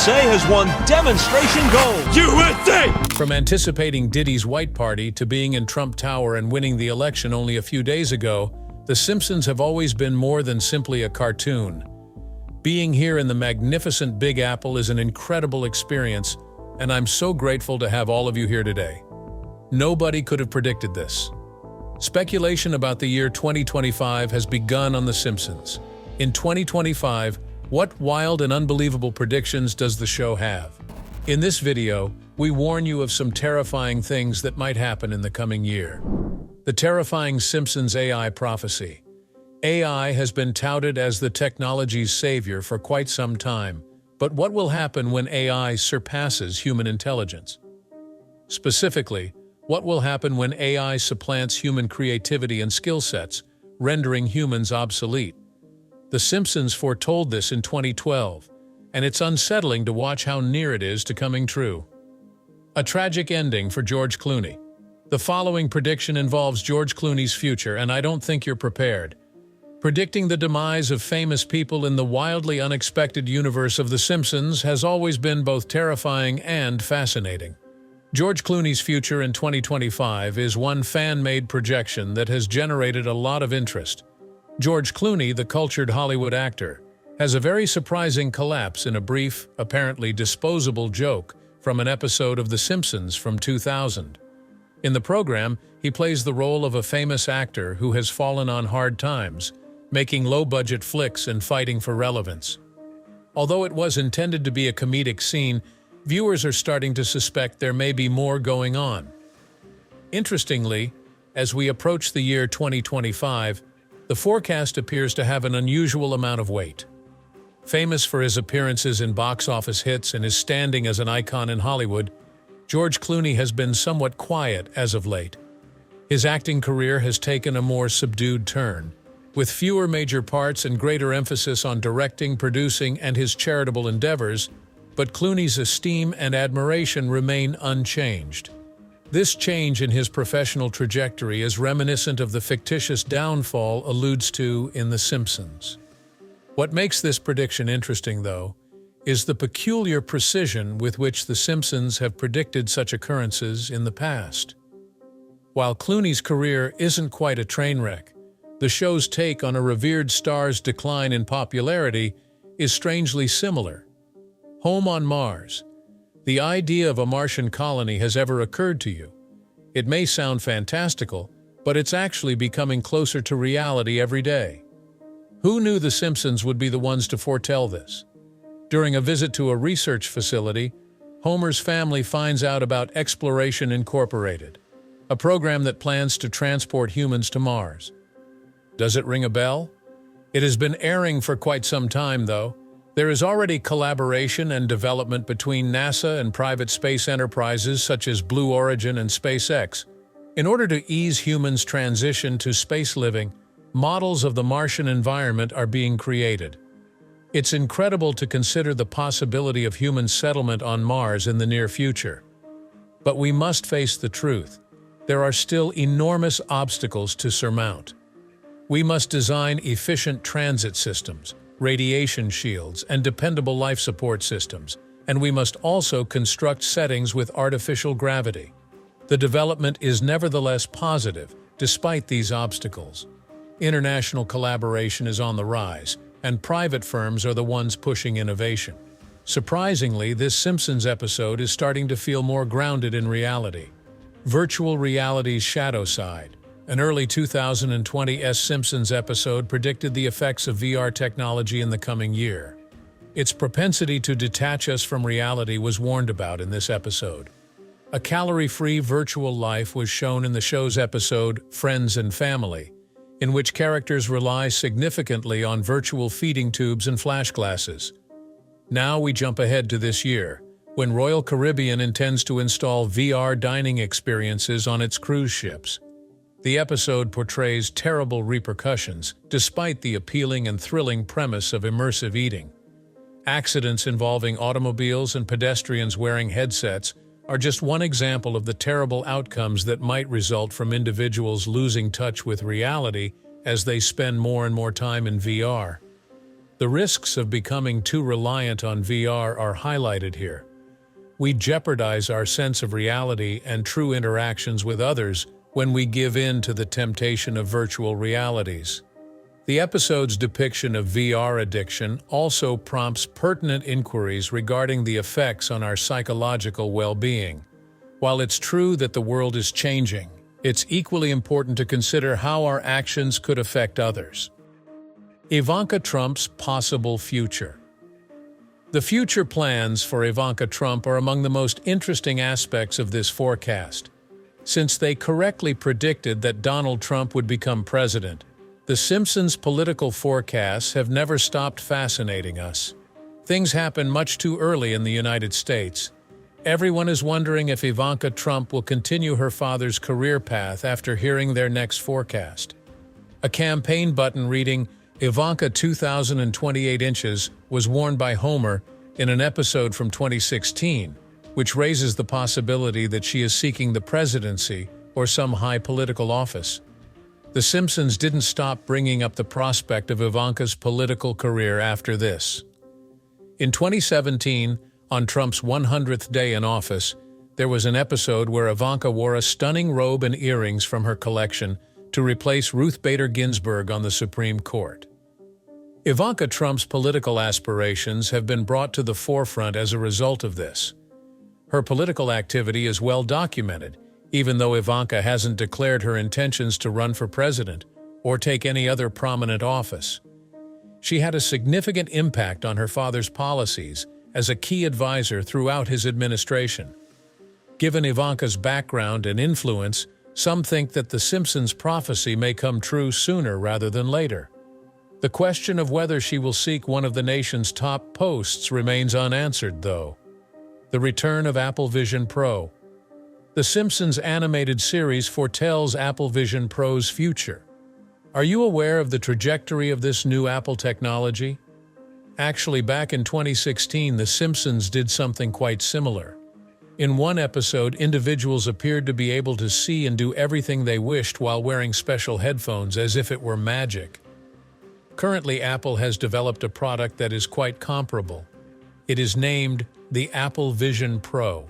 USA has won demonstration gold. USA! From anticipating Diddy's white party to being in Trump Tower and winning the election only a few days ago, The Simpsons have always been more than simply a cartoon. Being here in the magnificent Big Apple is an incredible experience, and I'm so grateful to have all of you here today. Nobody could have predicted this. Speculation about the year 2025 has begun on The Simpsons. In 2025, what wild and unbelievable predictions does the show have? In this video, we warn you of some terrifying things that might happen in the coming year. The terrifying Simpsons AI prophecy. AI has been touted as the technology's savior for quite some time, but what will happen when AI surpasses human intelligence? Specifically, what will happen when AI supplants human creativity and skill sets, rendering humans obsolete? The Simpsons foretold this in 2012, and it's unsettling to watch how near it is to coming true. A tragic ending for George Clooney. The following prediction involves George Clooney's future, and I don't think you're prepared. Predicting the demise of famous people in the wildly unexpected universe of The Simpsons has always been both terrifying and fascinating. George Clooney's future in 2025 is one fan-made projection that has generated a lot of interest. George Clooney, the cultured Hollywood actor, has a very surprising collapse in a brief, apparently disposable joke from an episode of The Simpsons from 2000. In the program, he plays the role of a famous actor who has fallen on hard times, making low-budget flicks and fighting for relevance. Although it was intended to be a comedic scene, viewers are starting to suspect there may be more going on. Interestingly, as we approach the year 2025, the forecast appears to have an unusual amount of weight. Famous for his appearances in box office hits and his standing as an icon in Hollywood, George Clooney has been somewhat quiet as of late. His acting career has taken a more subdued turn, with fewer major parts and greater emphasis on directing, producing, and his charitable endeavors, but Clooney's esteem and admiration remain unchanged. This change in his professional trajectory is reminiscent of the fictitious downfall alluded to in The Simpsons. What makes this prediction interesting, though, is the peculiar precision with which The Simpsons have predicted such occurrences in the past. While Clooney's career isn't quite a train wreck, the show's take on a revered star's decline in popularity is strangely similar. Home on Mars. The idea of a Martian colony has ever occurred to you. It may sound fantastical, but it's actually becoming closer to reality every day. Who knew The Simpsons would be the ones to foretell this? During a visit to a research facility, Homer's family finds out about Exploration Incorporated, a program that plans to transport humans to Mars. Does it ring a bell? It has been airing for quite some time, though. There is already collaboration and development between NASA and private space enterprises such as Blue Origin and SpaceX. In order to ease humans' transition to space living, models of the Martian environment are being created. It's incredible to consider the possibility of human settlement on Mars in the near future. But we must face the truth. There are still enormous obstacles to surmount. We must design efficient transit systems, radiation shields, and dependable life support systems, and we must also construct settings with artificial gravity. The development is nevertheless positive, despite these obstacles. International collaboration is on the rise, and private firms are the ones pushing innovation. Surprisingly, this Simpsons episode is starting to feel more grounded in reality. Virtual reality's shadow side. An early 2020 Simpsons episode predicted the effects of VR technology in the coming year. Its propensity to detach us from reality was warned about in this episode. A calorie-free virtual life was shown in the show's episode, Friends and Family, in which characters rely significantly on virtual feeding tubes and flash glasses. Now we jump ahead to this year, when Royal Caribbean intends to install VR dining experiences on its cruise ships. The episode portrays terrible repercussions, despite the appealing and thrilling premise of immersive eating. Accidents involving automobiles and pedestrians wearing headsets are just one example of the terrible outcomes that might result from individuals losing touch with reality as they spend more and more time in VR. The risks of becoming too reliant on VR are highlighted here. We jeopardize our sense of reality and true interactions with others when we give in to the temptation of virtual realities. The episode's depiction of VR addiction also prompts pertinent inquiries regarding the effects on our psychological well-being. While it's true that the world is changing, it's equally important to consider how our actions could affect others. Ivanka Trump's possible future. The future plans for Ivanka Trump are among the most interesting aspects of this forecast. Since they correctly predicted that Donald Trump would become president, the Simpsons' political forecasts have never stopped fascinating us. Things happen much too early in the United States. Everyone is wondering if Ivanka Trump will continue her father's career path after hearing their next forecast. A campaign button reading, "Ivanka 2028 inches," was worn by Homer in an episode from 2016, which raises the possibility that she is seeking the presidency or some high political office. The Simpsons didn't stop bringing up the prospect of Ivanka's political career after this. In 2017, on Trump's 100th day in office, there was an episode where Ivanka wore a stunning robe and earrings from her collection to replace Ruth Bader Ginsburg on the Supreme Court. Ivanka Trump's political aspirations have been brought to the forefront as a result of this. Her political activity is well documented, even though Ivanka hasn't declared her intentions to run for president or take any other prominent office. She had a significant impact on her father's policies as a key advisor throughout his administration. Given Ivanka's background and influence, some think that the Simpsons' prophecy may come true sooner rather than later. The question of whether she will seek one of the nation's top posts remains unanswered, though. The return of Apple Vision Pro. The Simpsons animated series foretells Apple Vision Pro's future. Are you aware of the trajectory of this new Apple technology? Actually, back in 2016, The Simpsons did something quite similar. In one episode, individuals appeared to be able to see and do everything they wished while wearing special headphones as if it were magic. Currently, Apple has developed a product that is quite comparable. It is named the Apple Vision Pro.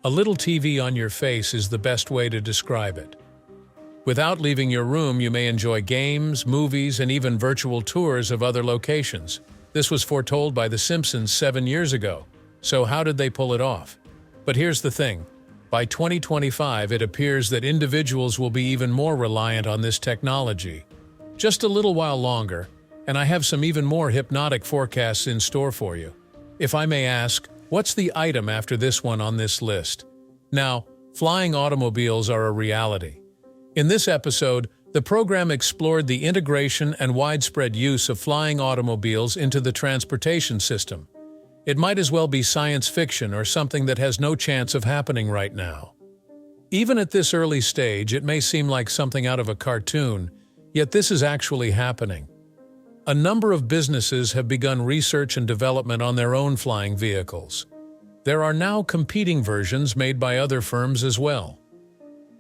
A little TV on your face is the best way to describe it. Without leaving your room, you may enjoy games, movies, and even virtual tours of other locations. This was foretold by The Simpsons 7 years ago. So how did they pull it off? But here's the thing. By 2025, it appears that individuals will be even more reliant on this technology. Just a little while longer, and I have some even more hypnotic forecasts in store for you. If I may ask, what's the item after this one on this list? Now, flying automobiles are a reality. In this episode, the program explored the integration and widespread use of flying automobiles into the transportation system. It might as well be science fiction or something that has no chance of happening right now. Even at this early stage, it may seem like something out of a cartoon, yet this is actually happening. A number of businesses have begun research and development on their own flying vehicles. There are now competing versions made by other firms as well.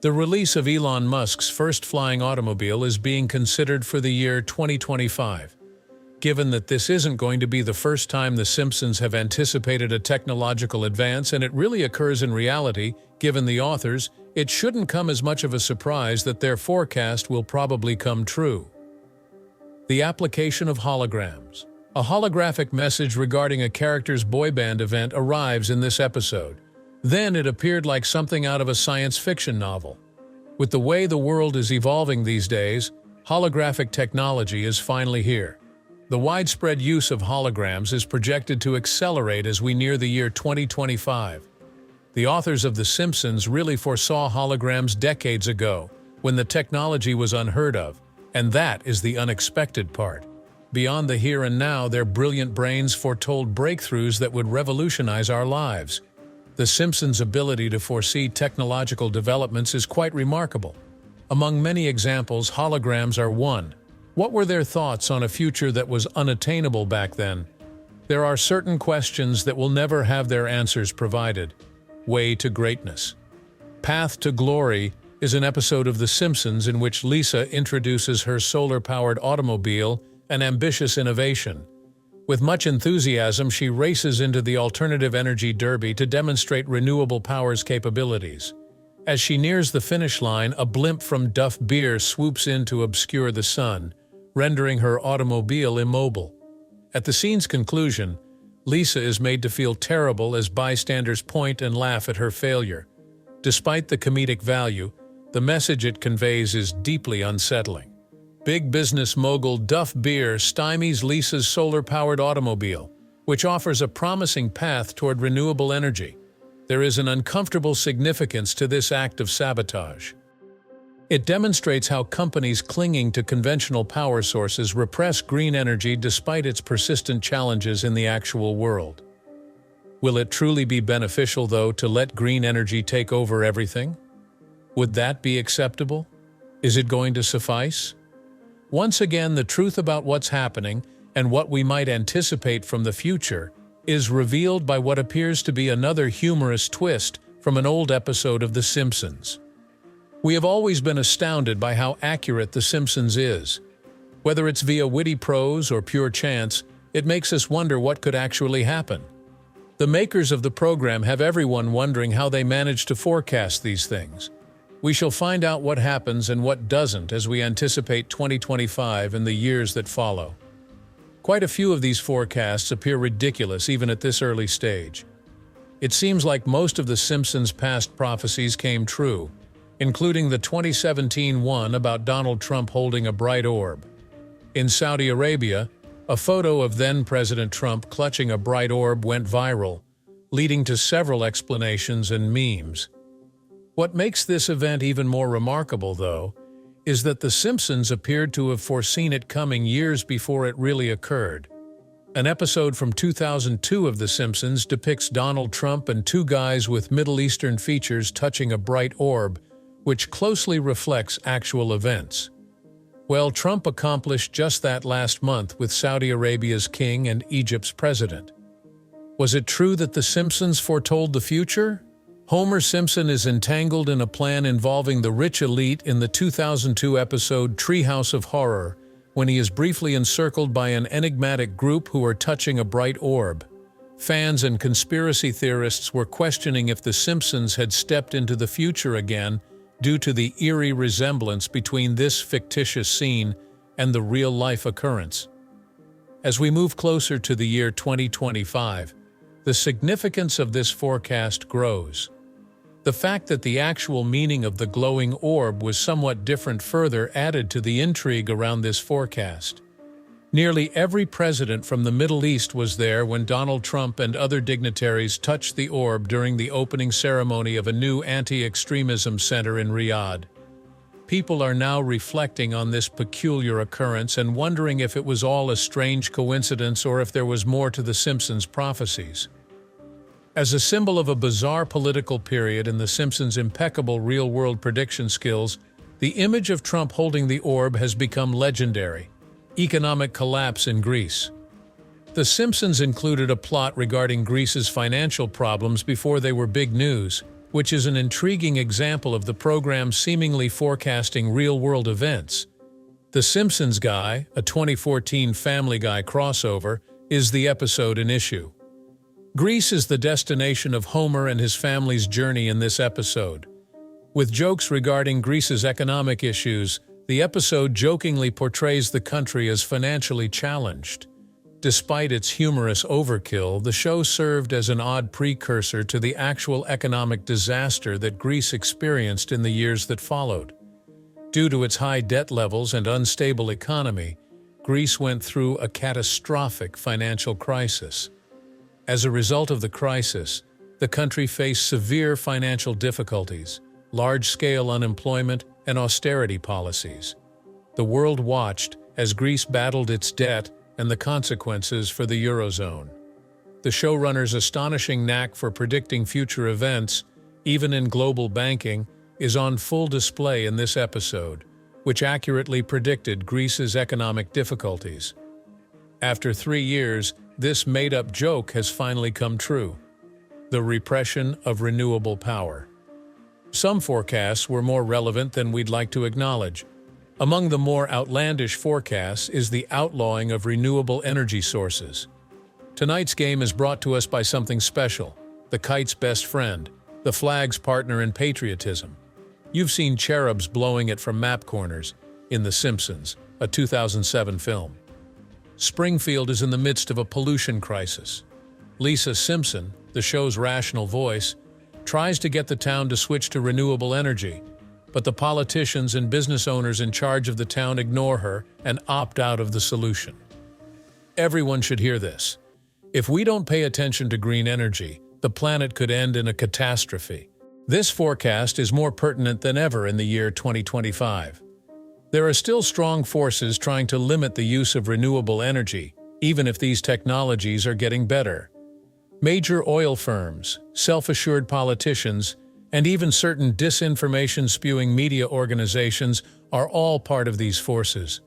The release of Elon Musk's first flying automobile is being considered for the year 2025. Given that this isn't going to be the first time The Simpsons have anticipated a technological advance and it really occurs in reality, given the authors, it shouldn't come as much of a surprise that their forecast will probably come true. The application of holograms. A holographic message regarding a character's boy band event arrives in this episode. Then it appeared like something out of a science fiction novel. With the way the world is evolving these days, holographic technology is finally here. The widespread use of holograms is projected to accelerate as we near the year 2025. The authors of The Simpsons really foresaw holograms decades ago, when the technology was unheard of, and that is the unexpected part. Beyond the here and now, their brilliant brains foretold breakthroughs that would revolutionize our lives. The Simpsons' ability to foresee technological developments is quite remarkable. Among many examples, holograms are one. What were their thoughts on a future that was unattainable back then? There are certain questions that will never have their answers provided. Way to greatness. Path to Glory is an episode of The Simpsons in which Lisa introduces her solar-powered automobile, an ambitious innovation. With much enthusiasm, she races into the alternative energy derby to demonstrate renewable power's capabilities. As she nears the finish line, a blimp from Duff Beer swoops in to obscure the sun, rendering her automobile immobile. At the scene's conclusion, Lisa is made to feel terrible as bystanders point and laugh at her failure. Despite the comedic value, the message it conveys is deeply unsettling. Big business mogul Duff Beer stymies Lisa's solar-powered automobile, which offers a promising path toward renewable energy. There is an uncomfortable significance to this act of sabotage. It demonstrates how companies clinging to conventional power sources repress green energy despite its persistent challenges in the actual world. Will it truly be beneficial, though, to let green energy take over everything? Would that be acceptable? Is it going to suffice? Once again, the truth about what's happening and what we might anticipate from the future is revealed by what appears to be another humorous twist from an old episode of The Simpsons. We have always been astounded by how accurate The Simpsons is. Whether it's via witty prose or pure chance, it makes us wonder what could actually happen. The makers of the program have everyone wondering how they manage to forecast these things. We shall find out what happens and what doesn't as we anticipate 2025 and the years that follow. Quite a few of these forecasts appear ridiculous even at this early stage. It seems like most of The Simpsons' past prophecies came true, including the 2017 one about Donald Trump holding a bright orb. In Saudi Arabia, a photo of then-President Trump clutching a bright orb went viral, leading to several explanations and memes. What makes this event even more remarkable, though, is that The Simpsons appeared to have foreseen it coming years before it really occurred. An episode from 2002 of The Simpsons depicts Donald Trump and two guys with Middle Eastern features touching a bright orb, which closely reflects actual events. Well, Trump accomplished just that last month with Saudi Arabia's king and Egypt's president. Was it true that The Simpsons foretold the future? Homer Simpson is entangled in a plan involving the rich elite in the 2002 episode Treehouse of Horror, when he is briefly encircled by an enigmatic group who are touching a bright orb. Fans and conspiracy theorists were questioning if The Simpsons had stepped into the future again due to the eerie resemblance between this fictitious scene and the real-life occurrence. As we move closer to the year 2025, the significance of this forecast grows. The fact that the actual meaning of the glowing orb was somewhat different further added to the intrigue around this forecast. Nearly every president from the Middle East was there when Donald Trump and other dignitaries touched the orb during the opening ceremony of a new anti-extremism center in Riyadh. People are now reflecting on this peculiar occurrence and wondering if it was all a strange coincidence or if there was more to The Simpsons' prophecies. As a symbol of a bizarre political period and The Simpsons' impeccable real-world prediction skills, the image of Trump holding the orb has become legendary. Economic collapse in Greece. The Simpsons included a plot regarding Greece's financial problems before they were big news, which is an intriguing example of the program seemingly forecasting real-world events. The Simpsons Guy, a 2014 Family Guy crossover, is the episode in issue. Greece is the destination of Homer and his family's journey in this episode. With jokes regarding Greece's economic issues, the episode jokingly portrays the country as financially challenged. Despite its humorous overkill, the show served as an odd precursor to the actual economic disaster that Greece experienced in the years that followed. Due to its high debt levels and unstable economy, Greece went through a catastrophic financial crisis. As a result of the crisis, the country faced severe financial difficulties, large-scale unemployment, and austerity policies. The world watched as Greece battled its debt and the consequences for the Eurozone. The showrunner's astonishing knack for predicting future events, even in global banking, is on full display in this episode, which accurately predicted Greece's economic difficulties. After 3 years, this made-up joke has finally come true. The repression of renewable power. Some forecasts were more relevant than we'd like to acknowledge. Among the more outlandish forecasts is the outlawing of renewable energy sources. Tonight's game is brought to us by something special, the kite's best friend, the flag's partner in patriotism. You've seen cherubs blowing it from map corners in The Simpsons, a 2007 film. Springfield is in the midst of a pollution crisis. Lisa Simpson, the show's rational voice, tries to get the town to switch to renewable energy, but the politicians and business owners in charge of the town ignore her and opt out of the solution. Everyone should hear this. If we don't pay attention to green energy, the planet could end in a catastrophe. This forecast is more pertinent than ever in the year 2025. There are still strong forces trying to limit the use of renewable energy, even if these technologies are getting better. Major oil firms, self-assured politicians, and even certain disinformation-spewing media organizations are all part of these forces.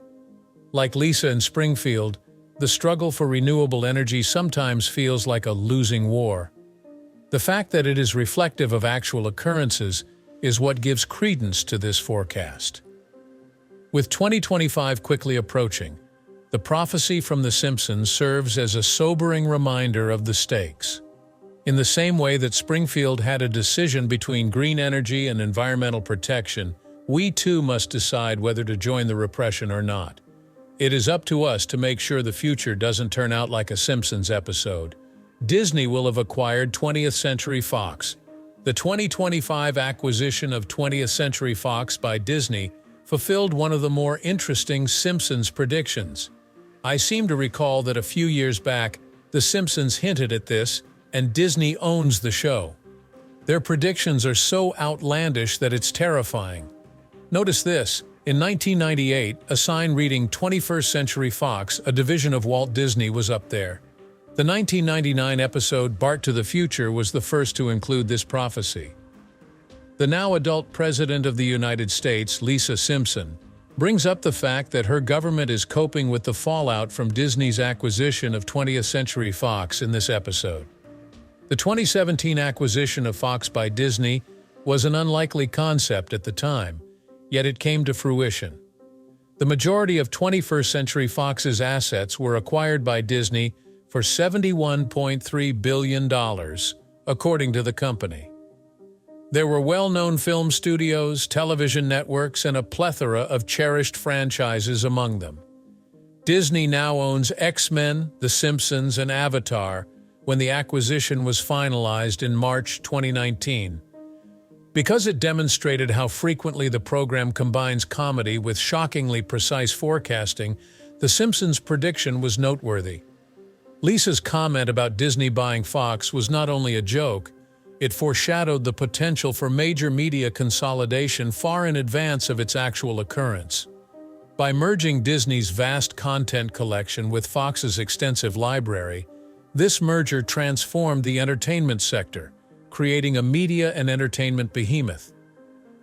Like Lisa in Springfield, the struggle for renewable energy sometimes feels like a losing war. The fact that it is reflective of actual occurrences is what gives credence to this forecast. With 2025 quickly approaching, the prophecy from The Simpsons serves as a sobering reminder of the stakes. In the same way that Springfield had a decision between green energy and environmental protection, we too must decide whether to join the repression or not. It is up to us to make sure the future doesn't turn out like a Simpsons episode. Disney will have acquired 20th Century Fox. The 2025 acquisition of 20th Century Fox by Disney fulfilled one of the more interesting Simpsons predictions. I seem to recall that a few years back, The Simpsons hinted at this, and Disney owns the show. Their predictions are so outlandish that it's terrifying. Notice this. In 1998, a sign reading 21st Century Fox, a division of Walt Disney, was up there. The 1999 episode Bart to the Future was the first to include this prophecy. The now adult President of the United States, Lisa Simpson, brings up the fact that her government is coping with the fallout from Disney's acquisition of 20th Century Fox in this episode. The 2017 acquisition of Fox by Disney was an unlikely concept at the time, yet it came to fruition. The majority of 21st Century Fox's assets were acquired by Disney for $71.3 billion, according to the company. There were well-known film studios, television networks, and a plethora of cherished franchises among them. Disney now owns X-Men, The Simpsons, and Avatar, when the acquisition was finalized in March 2019. Because it demonstrated how frequently the program combines comedy with shockingly precise forecasting, The Simpsons' prediction was noteworthy. Lisa's comment about Disney buying Fox was not only a joke, it foreshadowed the potential for major media consolidation far in advance of its actual occurrence. By merging Disney's vast content collection with Fox's extensive library, this merger transformed the entertainment sector, creating a media and entertainment behemoth.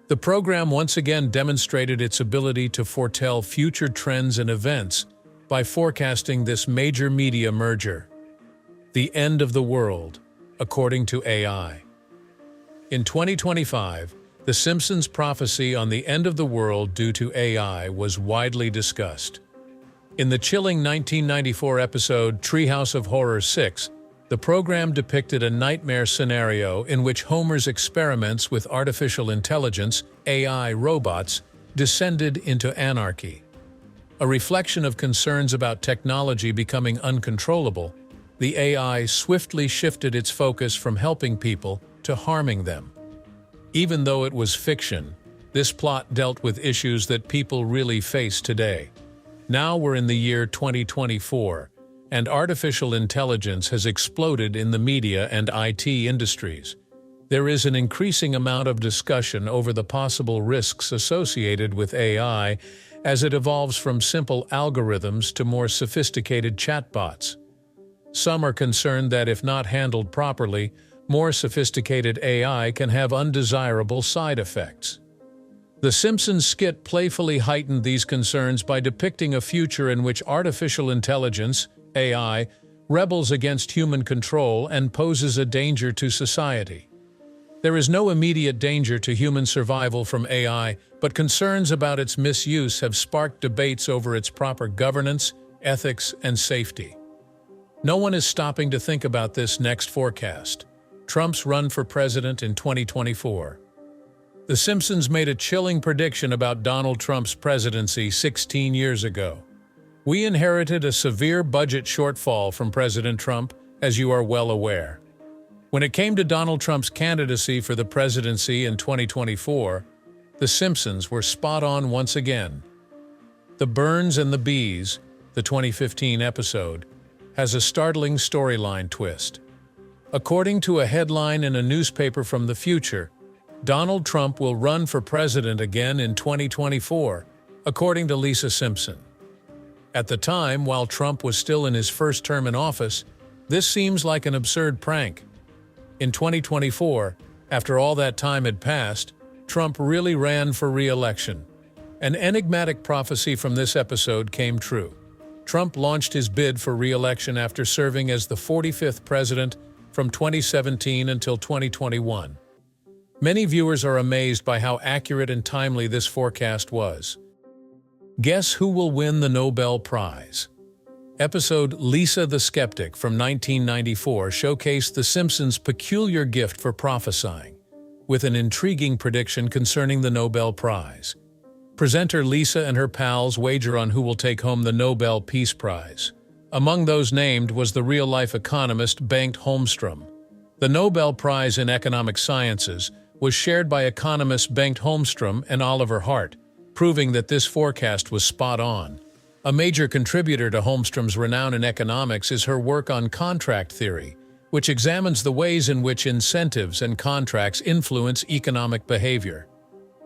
The program once again demonstrated its ability to foretell future trends and events by forecasting this major media merger. The end of the world, according to AI. In 2025, The Simpsons' prophecy on the end of the world due to AI was widely discussed. In the chilling 1994 episode Treehouse of Horror 6, the program depicted a nightmare scenario in which Homer's experiments with artificial intelligence, AI robots, descended into anarchy. A reflection of concerns about technology becoming uncontrollable, the AI swiftly shifted its focus from helping people to harming them. Even though it was fiction, this plot dealt with issues that people really face today. Now we're in the year 2024, and artificial intelligence has exploded in the media and IT industries. There is an increasing amount of discussion over the possible risks associated with AI as it evolves from simple algorithms to more sophisticated chatbots. Some are concerned that if not handled properly, more sophisticated AI can have undesirable side effects. The Simpsons skit playfully heightened these concerns by depicting a future in which artificial intelligence, AI, rebels against human control and poses a danger to society. There is no immediate danger to human survival from AI, but concerns about its misuse have sparked debates over its proper governance, ethics, and safety. No one is stopping to think about this next forecast: Trump's run for president in 2024. The Simpsons made a chilling prediction about Donald Trump's presidency 16 years ago. We inherited a severe budget shortfall from President Trump, as you are well aware. When it came to Donald Trump's candidacy for the presidency in 2024, The Simpsons were spot on once again. The Birds and the Bees, the 2015 episode, has a startling storyline twist. According to a headline in a newspaper from the future, Donald Trump will run for president again in 2024, according to Lisa Simpson. At the time, while Trump was still in his first term in office, this seems like an absurd prank. In 2024, after all that time had passed, Trump really ran for re-election. An enigmatic prophecy from this episode came true. Trump launched his bid for re-election after serving as the 45th president from 2017 until 2021. Many viewers are amazed by how accurate and timely this forecast was. Guess who will win the Nobel Prize? Episode Lisa the Skeptic from 1994 showcased The Simpsons' peculiar gift for prophesying, with an intriguing prediction concerning the Nobel Prize. Presenter Lisa and her pals wager on who will take home the Nobel Peace Prize. Among those named was the real-life economist Bengt Holmstrom. The Nobel Prize in Economic Sciences was shared by economists Bengt Holmstrom and Oliver Hart, proving that this forecast was spot on. A major contributor to Holmstrom's renown in economics is her work on contract theory, which examines the ways in which incentives and contracts influence economic behavior.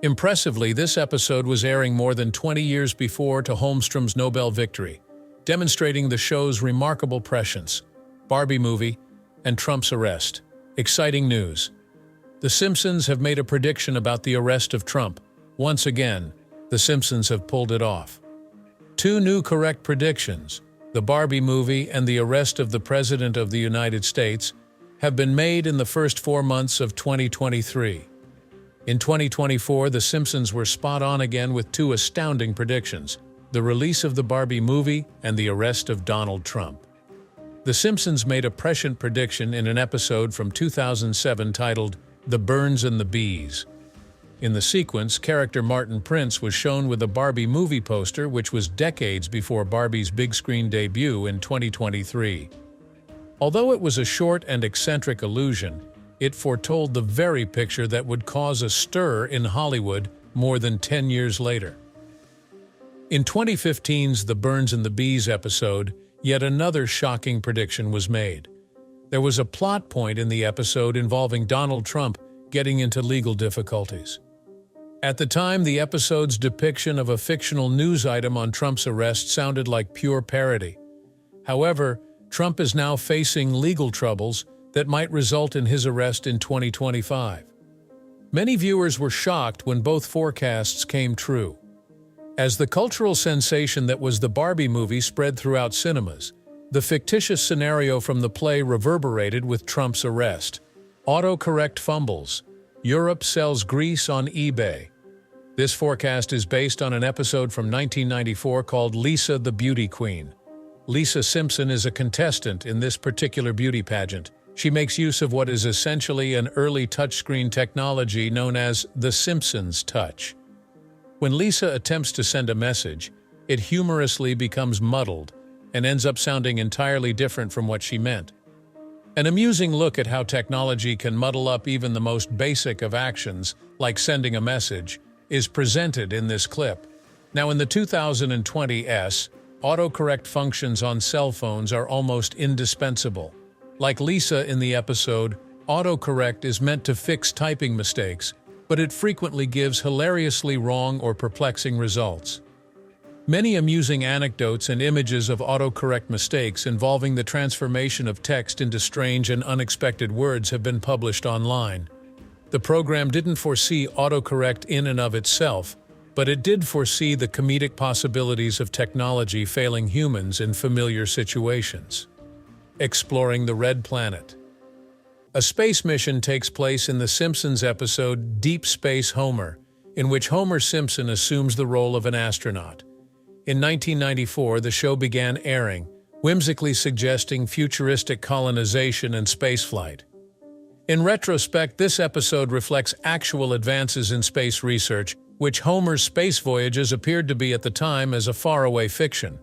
Impressively, this episode was airing more than 20 years before to Holmstrom's Nobel victory, demonstrating the show's remarkable prescience, Barbie movie, and Trump's arrest. Exciting news. The Simpsons have made a prediction about the arrest of Trump. Once again, The Simpsons have pulled it off. Two new correct predictions, the Barbie movie and the arrest of the President of the United States, have been made in the first 4 months of 2023. In 2024, The Simpsons were spot on again with two astounding predictions: the release of the Barbie movie and the arrest of Donald Trump. The Simpsons made a prescient prediction in an episode from 2007 titled The Birds and the Bees. In the sequence, character Martin Prince was shown with a Barbie movie poster, which was decades before Barbie's big-screen debut in 2023. Although it was a short and eccentric allusion, it foretold the very picture that would cause a stir in Hollywood more than 10 years later. In 2015's The Birds and the Bees episode, yet another shocking prediction was made. There was a plot point in the episode involving Donald Trump getting into legal difficulties. At the time, the episode's depiction of a fictional news item on Trump's arrest sounded like pure parody. However, Trump is now facing legal troubles that might result in his arrest in 2025. Many viewers were shocked when both forecasts came true. As the cultural sensation that was the Barbie movie spread throughout cinemas, the fictitious scenario from the play reverberated with Trump's arrest. Autocorrect fumbles. Europe sells Greece on eBay. This forecast is based on an episode from 1994 called Lisa the Beauty Queen. Lisa Simpson is a contestant in this particular beauty pageant. She makes use of what is essentially an early touchscreen technology known as the Simpsons touch. When Lisa attempts to send a message, it humorously becomes muddled and ends up sounding entirely different from what she meant. An amusing look at how technology can muddle up even the most basic of actions, like sending a message, is presented in this clip. Now, in the 2020s, autocorrect functions on cell phones are almost indispensable. Like Lisa in the episode, autocorrect is meant to fix typing mistakes, but it frequently gives hilariously wrong or perplexing results. Many amusing anecdotes and images of autocorrect mistakes involving the transformation of text into strange and unexpected words have been published online. The program didn't foresee autocorrect in and of itself, but it did foresee the comedic possibilities of technology failing humans in familiar situations. Exploring the Red Planet. A space mission takes place in the Simpsons episode Deep Space Homer, in which Homer Simpson assumes the role of an astronaut. In 1994, the show began airing, whimsically suggesting futuristic colonization and spaceflight. In retrospect, this episode reflects actual advances in space research, which Homer's space voyages appeared to be at the time as a faraway fiction.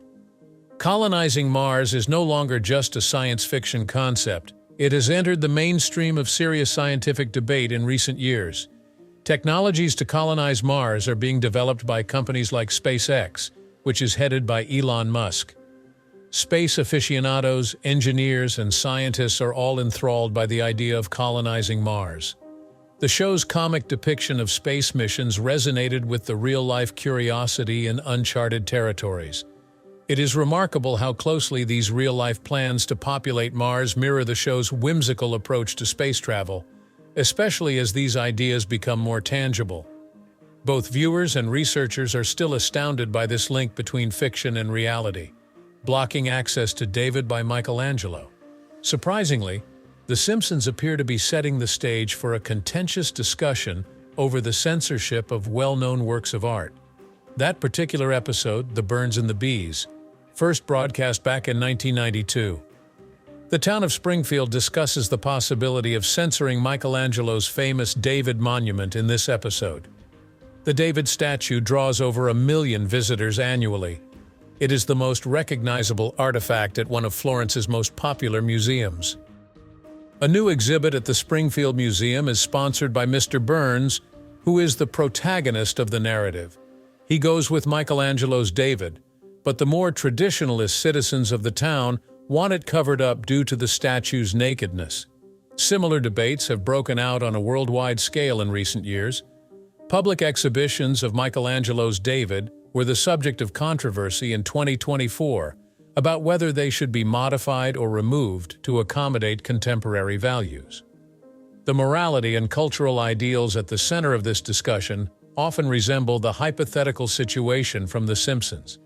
Colonizing Mars is no longer just a science fiction concept. It has entered the mainstream of serious scientific debate in recent years. Technologies to colonize Mars are being developed by companies like SpaceX, which is headed by Elon Musk. Space aficionados, engineers, and scientists are all enthralled by the idea of colonizing Mars. The show's comic depiction of space missions resonated with the real-life curiosity in uncharted territories. It is remarkable how closely these real-life plans to populate Mars mirror the show's whimsical approach to space travel, especially as these ideas become more tangible. Both viewers and researchers are still astounded by this link between fiction and reality, blocking access to David by Michelangelo. Surprisingly, The Simpsons appear to be setting the stage for a contentious discussion over the censorship of well-known works of art. That particular episode, The Birds and the Bees, first broadcast back in 1992. The town of Springfield discusses the possibility of censoring Michelangelo's famous David monument in this episode. The David statue draws over 1 million visitors annually. It is the most recognizable artifact at one of Florence's most popular museums. A new exhibit at the Springfield Museum is sponsored by Mr. Burns, who is the protagonist of the narrative. He goes with Michelangelo's David, but the more traditionalist citizens of the town want it covered up due to the statue's nakedness. Similar debates have broken out on a worldwide scale in recent years. Public exhibitions of Michelangelo's David were the subject of controversy in 2024 about whether they should be modified or removed to accommodate contemporary values. The morality and cultural ideals at the center of this discussion often resemble the hypothetical situation from The Simpsons.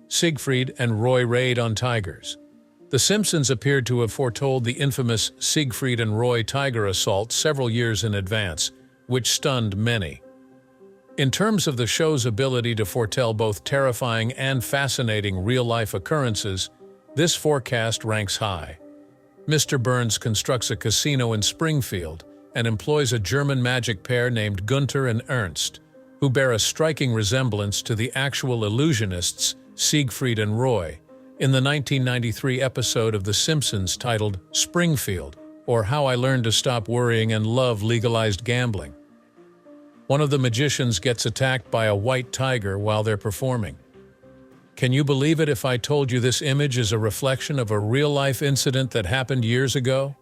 Siegfried and Roy raid on tigers. The Simpsons appeared to have foretold the infamous Siegfried and Roy tiger assault several years in advance, which stunned many. In terms of the show's ability to foretell both terrifying and fascinating real-life occurrences, this forecast ranks high. Mr. Burns constructs a casino in Springfield and employs a German magic pair named Gunther and Ernst, who bear a striking resemblance to the actual illusionists Siegfried and Roy in the 1993 episode of The Simpsons titled Springfield, or How I Learned to Stop Worrying and Love Legalized Gambling. One of the magicians gets attacked by a white tiger while they're performing. Can you believe it if I told you this image is a reflection of a real-life incident that happened years ago?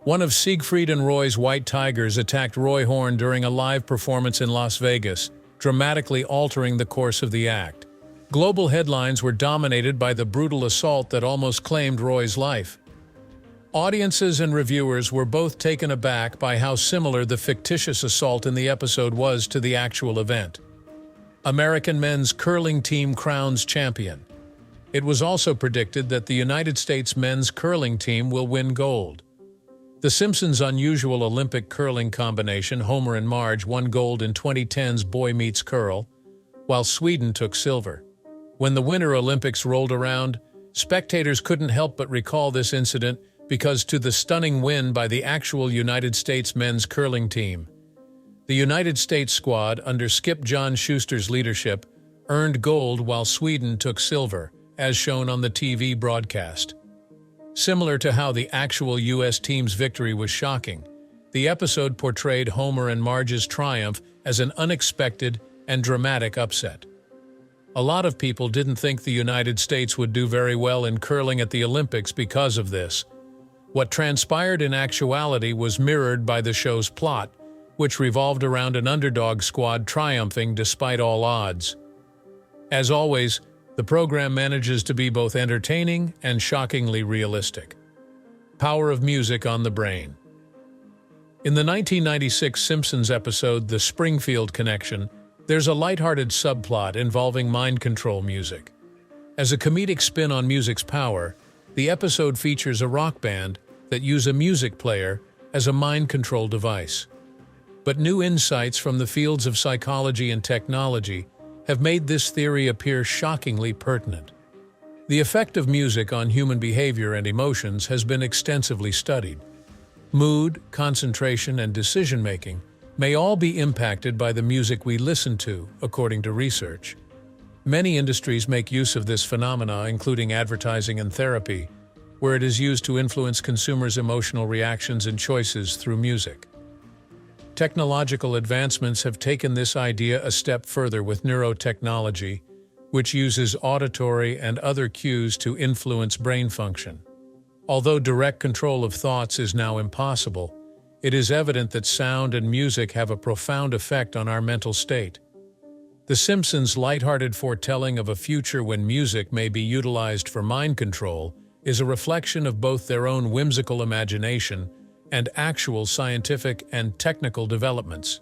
One of Siegfried and Roy's white tigers attacked Roy Horn during a live performance in Las Vegas, dramatically altering the course of the act. Global headlines were dominated by the brutal assault that almost claimed Roy's life. Audiences and reviewers were both taken aback by how similar the fictitious assault in the episode was to the actual event. American men's curling team crowns champion. It was also predicted that the United States men's curling team will win gold. The Simpsons' unusual Olympic curling combination, Homer and Marge, won gold in 2010's Boy Meets Curl, while Sweden took silver. When the Winter Olympics rolled around, spectators couldn't help but recall this incident because to the stunning win by the actual United States men's curling team. The United States squad, under skip John Schuster's leadership, earned gold while Sweden took silver, as shown on the TV broadcast. Similar to how the actual U.S. team's victory was shocking, the episode portrayed Homer and Marge's triumph as an unexpected and dramatic upset. A lot of people didn't think the United States would do very well in curling at the Olympics because of this. What transpired in actuality was mirrored by the show's plot, which revolved around an underdog squad triumphing despite all odds. As always, the program manages to be both entertaining and shockingly realistic. Power of music on the brain. In the 1996 Simpsons episode The Springfield Connection, there's a lighthearted subplot involving mind control music. As a comedic spin on music's power, the episode features a rock band that use a music player as a mind control device. But new insights from the fields of psychology and technology have made this theory appear shockingly pertinent. The effect of music on human behavior and emotions has been extensively studied. Mood, concentration, and decision-making may all be impacted by the music we listen to, according to research. Many industries make use of this phenomena, including advertising and therapy, where it is used to influence consumers' emotional reactions and choices through music. Technological advancements have taken this idea a step further with neurotechnology, which uses auditory and other cues to influence brain function. Although direct control of thoughts is now impossible, it is evident that sound and music have a profound effect on our mental state. The Simpsons' lighthearted foretelling of a future when music may be utilized for mind control is a reflection of both their own whimsical imagination and actual scientific and technical developments.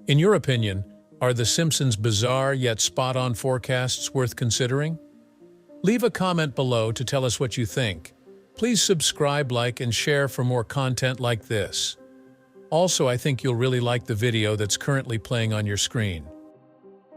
In your opinion, are The Simpsons' bizarre yet spot-on forecasts worth considering? Leave a comment below to tell us what you think. Please subscribe, like, and share for more content like this. Also, I think you'll really like the video that's currently playing on your screen.